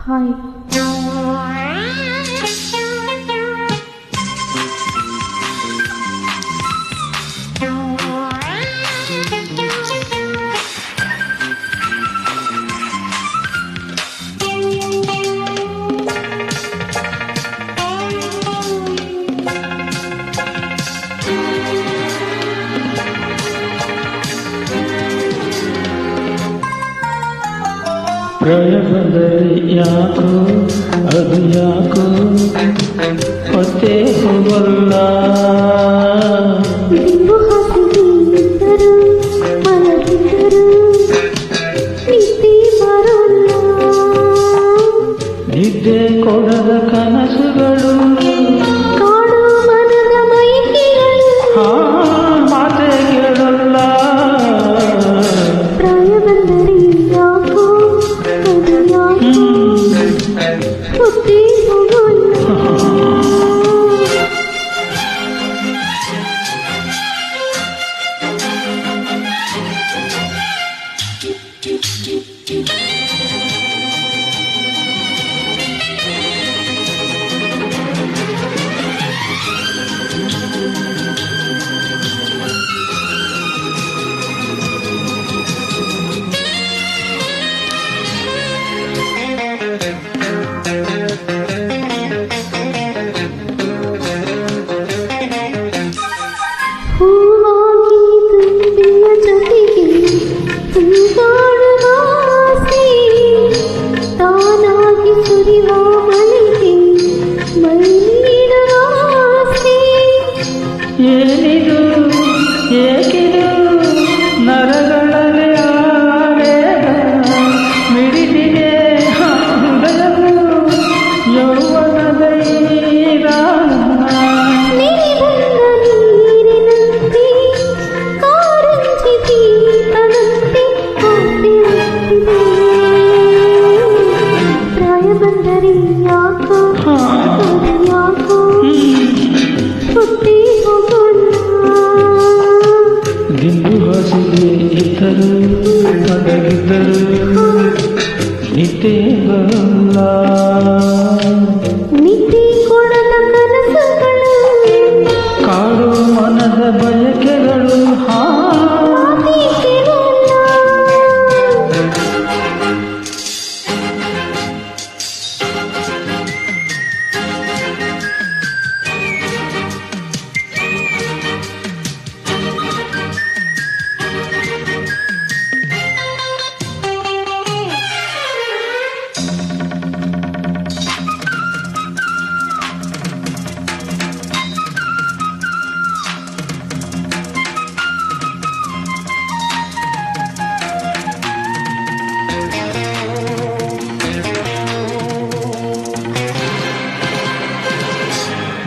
Hi. ಪ್ರಾಯ ಬಂದರೆ ಯಾಕೋ ಅದು ಯಾಕೋ ಮತ್ತೆ ಹೋಗಲ್ಲ. ಬಿಂಬು ಹಾಸಿಗೆಯಿದ್ದರು ಮಲಗಿದ್ದರು ನಿದ್ದೆ ಬರೋಲ್ಲ. ನಿದ್ದೆ ಕೊಡದ ಕನಸುಗಳು ಕಾಡು ಮನದ ಮೈಕೆಗಳು ಮಾತೆ ಕೇಳಲ್ಲ. ಪ್ರಾಯ ಬಂದರೆ ಯಾಕೋ ಅದು ಯಾಕೋ ಮತ್ತೆ ಹೋಗಲ್ಲ. ಹೂವಾಗಿ ತುಂಬಿಯ ಜೊತೆಗೆ ತೂಗಾಡುವ ಆಸೆ, ತಾನಾಗಿ ಸುರಿವ ಮಳೆಗೆ ಮೈ ನೀಡುವ ಆಸೆ. ಏನಿದು ಏಕಿದು ನರಗಳಲ್ಲಿ ಆವೇಗ ಮಿಡಿದಿದೆ ಹೃದಯವು ಯೌವನದ ಈ ರಾಗ. ನೀರಿನ ನೀರಿನಂತೆ ಕಾರಂಜಿ ದೀಪದಂತೆ ಆಸೆ ಹುಟ್ಟಿದೆ. ಪ್ರಾಯ ಬಂದರೆ ಯಾಕೋ ಅದು ಯಾಕೋ ಹುಟ್ಟಿ ಹೋಗೋಲ್ಲ. ದಿಂಬು ಹಾಸಿಗೆ ಇದ್ದರು ಮಲಗಿದ್ದರು ನಿದ್ದೆ ಬರಲ್ಲ. ನಿದ್ದೆ ಕೊಡದ ಕನಸುಗಳು ಕಾಡು ಮನದ ಬಯಕೆಗಳು ಮಾತೆ ಕೇಳಲ್ಲ.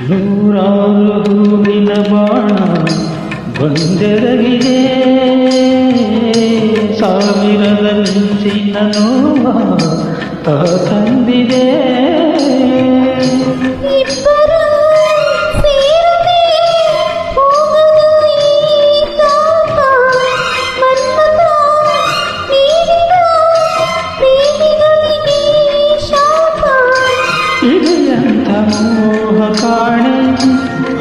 ನೂರಾರು ಹೂವಿನ ಬಾಣ ಬಂದೆರಗಿದೆ, ಸಾವಿರದ ಮಿಂಚಿನ ನೋವ ತಂದಿದೆ. ಇಬ್ಬರು ಸೇರದೆ ಹೋಗದು ಈ ತಾಪ, ಮನ್ಮಥ ನೀಡಿದ ಪ್ರೇಮಿಗಳಿಗೆ ಶಾಪ. ಇದೆಯಂಥ ಮೋಹ ಕಾಣೆ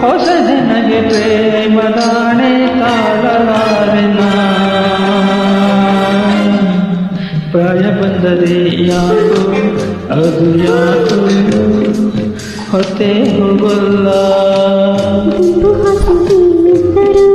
ಹೊಸ ನನಗೆ ಪ್ರೇಮದಾಣೆ ತಾಳಲಾರೆನ. ಪ್ರಾಯ ಬಂದರೆ ಯಾಕೋ ಅದು ಯಾಕೋ ಹೊತ್ತೆ ಹೋಗಲ್ಲ. ಬಿಂಬು ಹಾಸಿಗೆಯಿದ್ದರು